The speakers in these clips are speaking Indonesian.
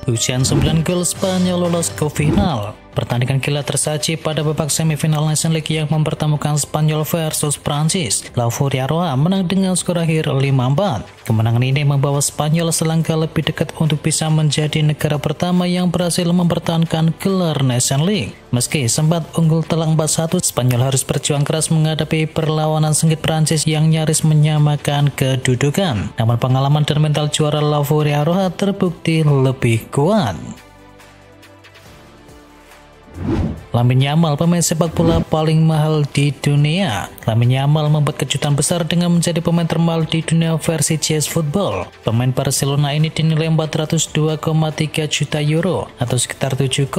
Usian 9 gol, Spanyol lolos ke final. Pertandingan gila tersaji pada babak semifinal Nations League yang mempertemukan Spanyol versus Prancis. La Furia Roja menang dengan skor akhir 5-4. Kemenangan ini membawa Spanyol selangkah lebih dekat untuk bisa menjadi negara pertama yang berhasil mempertahankan gelar Nations League. Meski sempat unggul telak 4-1, Spanyol harus berjuang keras menghadapi perlawanan sengit Prancis yang nyaris menyamakan kedudukan. Namun pengalaman dan mental juara La Furia Roja terbukti lebih kuat. Lamine Yamal, pemain sepak bola paling mahal di dunia. Lamine Yamal membuat kejutan besar dengan menjadi pemain termahal di dunia versi CS Football. Pemain Barcelona ini dinilai 402,3 juta euro atau sekitar 7,5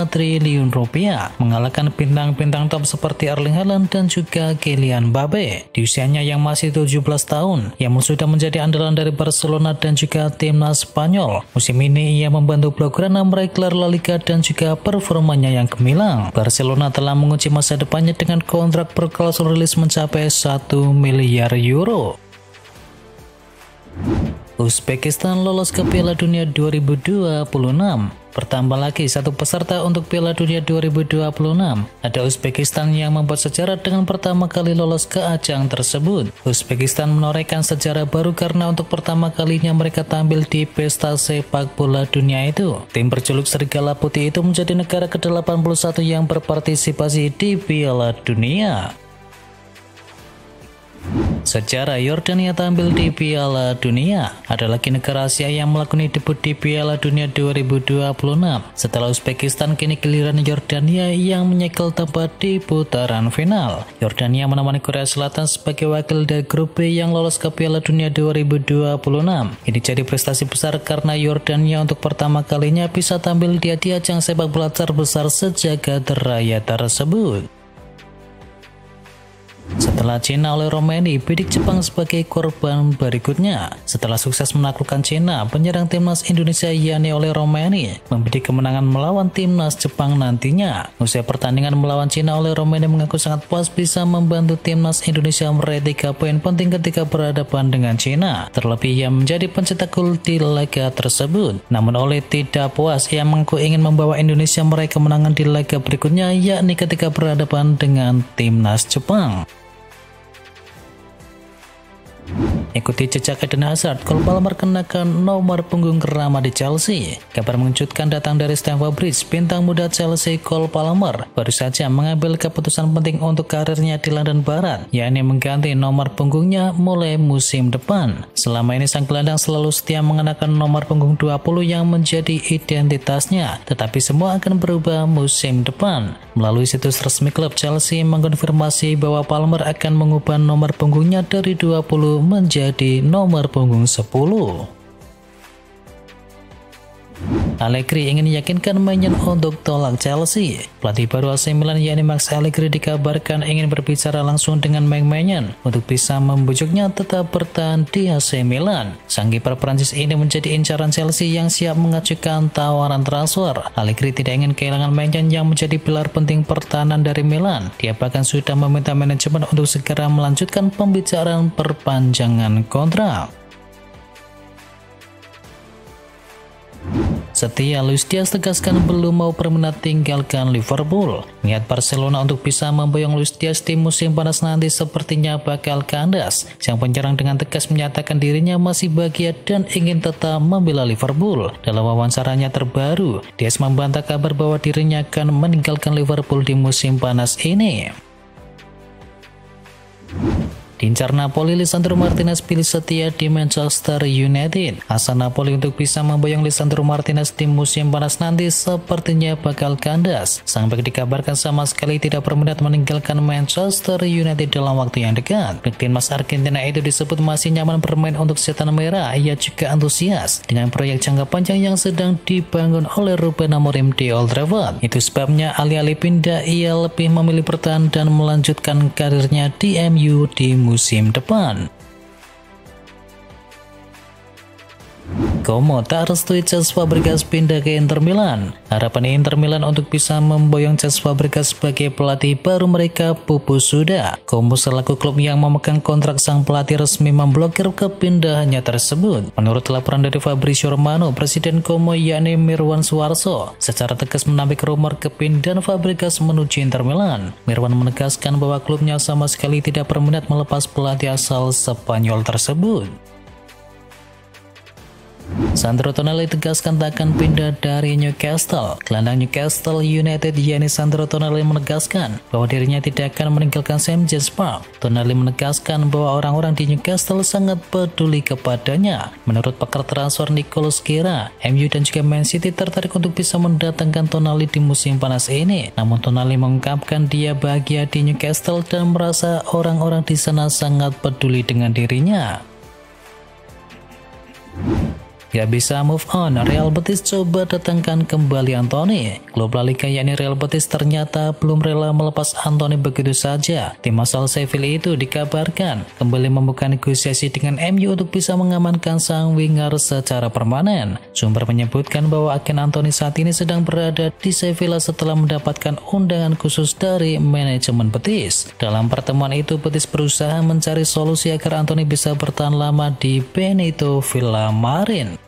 triliun rupiah, mengalahkan bintang-bintang top seperti Erling Haaland dan juga Kylian Mbappe. Di usianya yang masih 17 tahun, Yamal sudah menjadi andalan dari Barcelona dan juga timnas Spanyol. Musim ini ia membantu Blaugrana meraih gelar La Liga dan juga performanya yang gemilang. Barcelona telah mengunci masa depannya dengan kontrak berklausul rilis mencapai 1 miliar euro. Uzbekistan lolos ke Piala Dunia 2026. Bertambah lagi satu peserta untuk Piala Dunia 2026. Ada Uzbekistan yang membuat sejarah dengan pertama kali lolos ke ajang tersebut. Uzbekistan menorehkan sejarah baru karena untuk pertama kalinya mereka tampil di pesta sepak bola dunia itu. Tim berjuluk Serigala Putih itu menjadi negara ke-81 yang berpartisipasi di Piala Dunia. Sejarah Yordania tampil di Piala Dunia. Ada lagi negara Asia yang melakoni debut di Piala Dunia 2026. Setelah Uzbekistan, kini giliran Yordania yang menyekel tempat di putaran final. Yordania menemani Korea Selatan sebagai wakil dari grup B yang lolos ke Piala Dunia 2026. Ini jadi prestasi besar karena Yordania untuk pertama kalinya bisa tampil di ajang sepak bola terbesar sejagat raya tersebut. Setelah Cina oleh Romania, bidik Jepang sebagai korban berikutnya. Setelah sukses menaklukkan Cina, penyerang timnas Indonesia yakni oleh Romania membidik kemenangan melawan timnas Jepang nantinya. Usai pertandingan melawan Cina, oleh Romania mengaku sangat puas bisa membantu timnas Indonesia meraih 3 poin penting ketika berhadapan dengan Cina. Terlebih ia menjadi pencetak gol di laga tersebut. Namun oleh tidak puas, ia mengaku ingin membawa Indonesia meraih kemenangan di laga berikutnya yakni ketika berhadapan dengan timnas Jepang. Ikuti jejak Eden Hazard, Cole Palmer kenakan nomor punggung kerama di Chelsea. Kabar mengejutkan datang dari Stamford Bridge. Bintang muda Chelsea Cole Palmer baru saja mengambil keputusan penting untuk karirnya di London Barat, yakni mengganti nomor punggungnya mulai musim depan. Selama ini sang gelandang selalu setia mengenakan nomor punggung 20 yang menjadi identitasnya, tetapi semua akan berubah musim depan. Melalui situs resmi klub, Chelsea mengkonfirmasi bahwa Palmer akan mengubah nomor punggungnya dari 20 menjadi nomor punggung 10. Allegri ingin meyakinkan mainnya untuk tolak Chelsea. Pelatih baru AC Milan yakni Max Allegri dikabarkan ingin berbicara langsung dengan Maignan untuk bisa membujuknya tetap bertahan di AC Milan. Sang kiper Prancis ini menjadi incaran Chelsea yang siap mengajukan tawaran transfer. Allegri tidak ingin kehilangan Maignan yang menjadi pilar penting pertahanan dari Milan. Dia bahkan sudah meminta manajemen untuk segera melanjutkan pembicaraan perpanjangan kontrak. Setia, Luis Diaz tegaskan belum mau berminat tinggalkan Liverpool. Niat Barcelona untuk bisa memboyong Luis Diaz di musim panas nanti sepertinya bakal kandas. Sang penyerang dengan tegas menyatakan dirinya masih bahagia dan ingin tetap membela Liverpool. Dalam wawancaranya terbaru, Diaz membantah kabar bahwa dirinya akan meninggalkan Liverpool di musim panas ini. Diincar Napoli, Lisandro Martinez pilih setia di Manchester United. Asa Napoli untuk bisa memboyong Lisandro Martinez di musim panas nanti sepertinya bakal kandas. Sang bek dikabarkan sama sekali tidak berminat meninggalkan Manchester United dalam waktu yang dekat. Bek timnas Argentina itu disebut masih nyaman bermain untuk Setan Merah. Ia juga antusias dengan proyek jangka panjang yang sedang dibangun oleh Ruben Amorim di Old Trafford. Itu sebabnya alih-alih pindah, ia lebih memilih bertahan dan melanjutkan karirnya di MU di musim depan. Como tak restui Cesc Fabregas pindah ke Inter Milan. Harapan Inter Milan untuk bisa memboyong Cesc Fabregas sebagai pelatih baru mereka pupus sudah. Como selaku klub yang memegang kontrak sang pelatih resmi memblokir kepindahannya tersebut. Menurut laporan dari Fabrizio Romano, Presiden Como yakni Mirwan Suarso secara tegas menampik rumor kepindahan Fabregas menuju Inter Milan. Mirwan menegaskan bahwa klubnya sama sekali tidak berminat melepas pelatih asal Spanyol tersebut. Sandro Tonali tegaskan tak akan pindah dari Newcastle. Gelandang Newcastle United yakni Sandro Tonali menegaskan bahwa dirinya tidak akan meninggalkan St. James Park. Tonali menegaskan bahwa orang-orang di Newcastle sangat peduli kepadanya. Menurut pakar transfer Nicolas Kira, MU dan juga Man City tertarik untuk bisa mendatangkan Tonali di musim panas ini. Namun Tonali mengungkapkan dia bahagia di Newcastle dan merasa orang-orang di sana sangat peduli dengan dirinya. Gak bisa move on, Real Betis coba datangkan kembali Antony. Klub La Liga yakni Real Betis ternyata belum rela melepas Antony begitu saja. Tim asal Sevilla itu dikabarkan kembali membuka negosiasi dengan MU untuk bisa mengamankan sang winger secara permanen. Sumber menyebutkan bahwa agen Antony saat ini sedang berada di Sevilla setelah mendapatkan undangan khusus dari manajemen Betis. Dalam pertemuan itu, Betis berusaha mencari solusi agar Antony bisa bertahan lama di Benito Villamarin.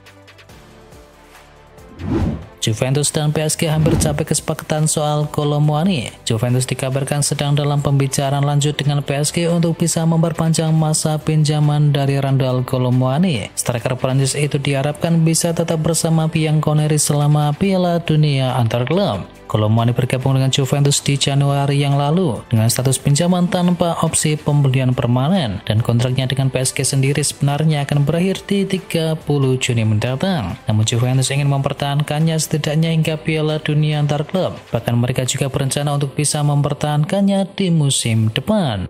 Juventus dan PSG hampir capai kesepakatan soal Kolo Muani. Juventus dikabarkan sedang dalam pembicaraan lanjut dengan PSG untuk bisa memperpanjang masa pinjaman dari Randal Kolo Muani. Striker Prancis itu diharapkan bisa tetap bersama Bianconeri selama Piala Dunia antar klub. Kolo Muani bergabung dengan Juventus di Januari yang lalu dengan status pinjaman tanpa opsi pembelian permanen, dan kontraknya dengan PSG sendiri sebenarnya akan berakhir di 30 Juni mendatang. Namun Juventus ingin mempertahankannya setidaknya hingga Piala Dunia antar klub. Bahkan mereka juga berencana untuk bisa mempertahankannya di musim depan.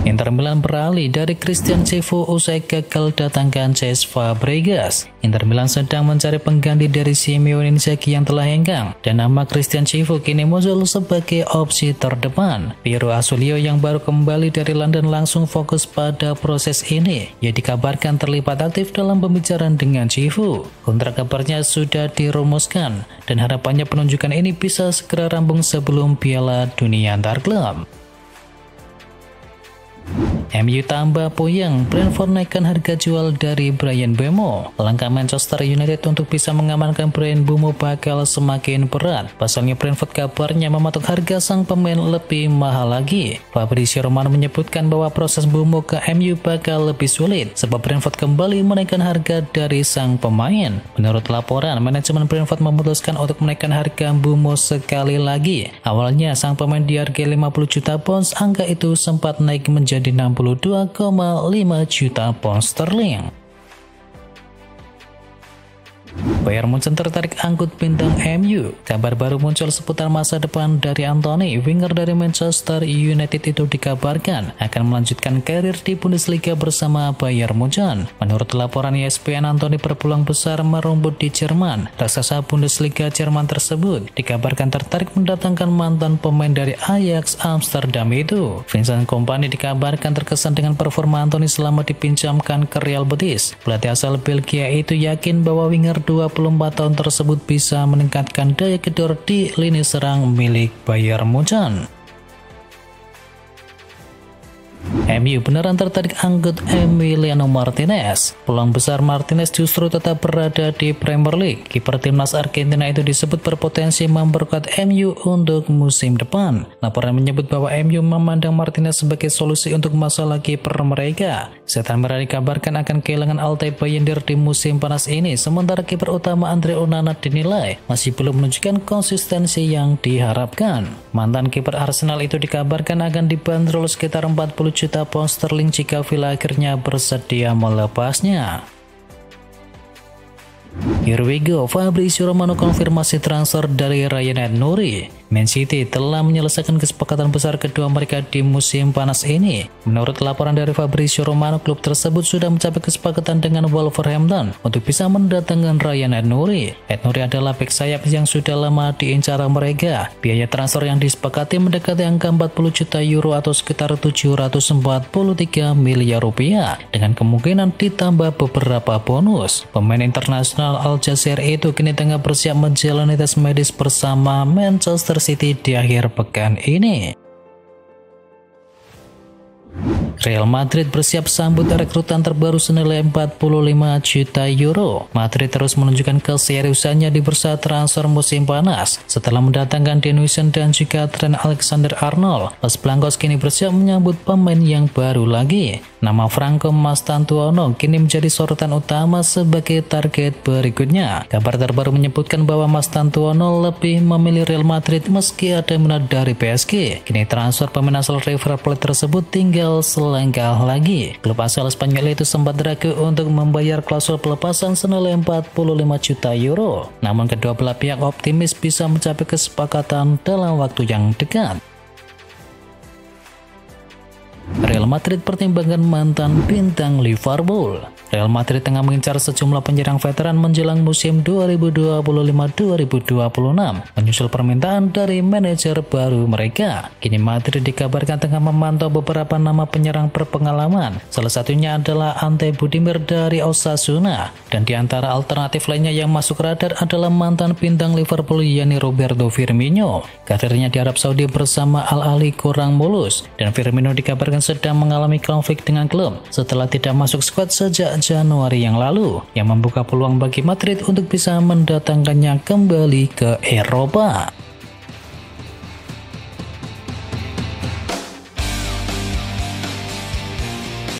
Inter Milan beralih dari Christian Cifu usai gagal datangkan Cesc Fabregas. Inter Milan sedang mencari pengganti dari Simeone Inzaghi yang telah hengkang, dan nama Christian Cifu kini muncul sebagai opsi terdepan. Piero Asulio yang baru kembali dari London langsung fokus pada proses ini. Ia dikabarkan terlibat aktif dalam pembicaraan dengan Cifu. Kontrak kabarnya sudah dirumuskan, dan harapannya penunjukan ini bisa segera rampung sebelum Piala Dunia antar klub. MU tambah puyeng, Brentford naikkan harga jual dari Bryan Mbeumo. Langkah Manchester United untuk bisa mengamankan Bryan Mbeumo bakal semakin berat. Pasalnya Brentford kabarnya mematok harga sang pemain lebih mahal lagi. Fabrizio Romano menyebutkan bahwa proses Mbeumo ke MU bakal lebih sulit sebab Brentford kembali menaikkan harga dari sang pemain. Menurut laporan, manajemen Brentford memutuskan untuk menaikkan harga Mbeumo sekali lagi. Awalnya sang pemain dihargai 50 juta pounds, angka itu sempat naik menjadi 62,5 juta pound sterling. Bayern Munchen tertarik angkut bintang MU. Kabar baru muncul seputar masa depan dari Antony. Winger dari Manchester United itu dikabarkan akan melanjutkan karir di Bundesliga bersama Bayern Munchen. Menurut laporan ESPN, Antony berpeluang besar merumput di Jerman. Raksasa Bundesliga Jerman tersebut dikabarkan tertarik mendatangkan mantan pemain dari Ajax Amsterdam itu. Vincent Kompany dikabarkan terkesan dengan performa Antony selama dipinjamkan ke Real Betis. Pelatih asal Belgia itu yakin bahwa winger 24 tahun tersebut bisa meningkatkan daya gedor di lini serang milik Bayern Munchen. MU beneran tertarik angkut Emiliano Martinez. Peluang besar Martinez justru tetap berada di Premier League. Kiper timnas Argentina itu disebut berpotensi memperkuat MU untuk musim depan. Laporan menyebut bahwa MU memandang Martinez sebagai solusi untuk masalah kiper mereka. Setan Merah dikabarkan akan kehilangan Altay Bayender di musim panas ini, sementara kiper utama Andre Onana dinilai masih belum menunjukkan konsistensi yang diharapkan. Mantan kiper Arsenal itu dikabarkan akan dibanderol sekitar 40 juta pound sterling jika Villa akhirnya bersedia melepasnya. Here we go, Fabrizio Romano konfirmasi transfer dari Ryan Ed-Nouri. Man City telah menyelesaikan kesepakatan besar kedua mereka di musim panas ini. Menurut laporan dari Fabrizio Romano, klub tersebut sudah mencapai kesepakatan dengan Wolverhampton untuk bisa mendatangkan Ryan Ait-Nouri. Ait-Nouri adalah bek sayap yang sudah lama diincar mereka. Biaya transfer yang disepakati mendekati angka 40 juta euro atau sekitar 743 miliar rupiah dengan kemungkinan ditambah beberapa bonus. Pemain internasional Al Jazeera itu kini tengah bersiap menjalani tes medis bersama Manchester City di akhir pekan ini. Real Madrid bersiap sambut rekrutan terbaru senilai 45 juta euro. Madrid terus menunjukkan keseriusannya di bursa transfer musim panas. Setelah mendatangkan Dean Huijsen dan juga Trent Alexander-Arnold, Los Blancos kini bersiap menyambut pemain yang baru lagi. Nama Franco Mastantuono kini menjadi sorotan utama sebagai target berikutnya. Kabar terbaru menyebutkan bahwa Mastantuono lebih memilih Real Madrid meski ada minat dari PSG. Kini transfer pemain asal River Plate tersebut tinggal selangkah lagi. Klub asal Spanyol itu sempat ragu untuk membayar klausul pelepasan senilai 45 juta euro. Namun kedua belah pihak optimis bisa mencapai kesepakatan dalam waktu yang dekat. Real Madrid pertimbangkan mantan bintang Liverpool. Real Madrid tengah mengincar sejumlah penyerang veteran menjelang musim 2025-2026 menyusul permintaan dari manajer baru mereka. Kini Madrid dikabarkan tengah memantau beberapa nama penyerang berpengalaman. Salah satunya adalah Ante Budimir dari Osasuna, dan di antara alternatif lainnya yang masuk radar adalah mantan bintang Liverpool yakni Roberto Firmino. Karirnya di Arab Saudi bersama Al Ahly kurang mulus, dan Firmino dikabarkan sedang mengalami konflik dengan klub setelah tidak masuk skuad sejak Januari yang lalu, yang membuka peluang bagi Madrid untuk bisa mendatangkannya kembali ke Eropa.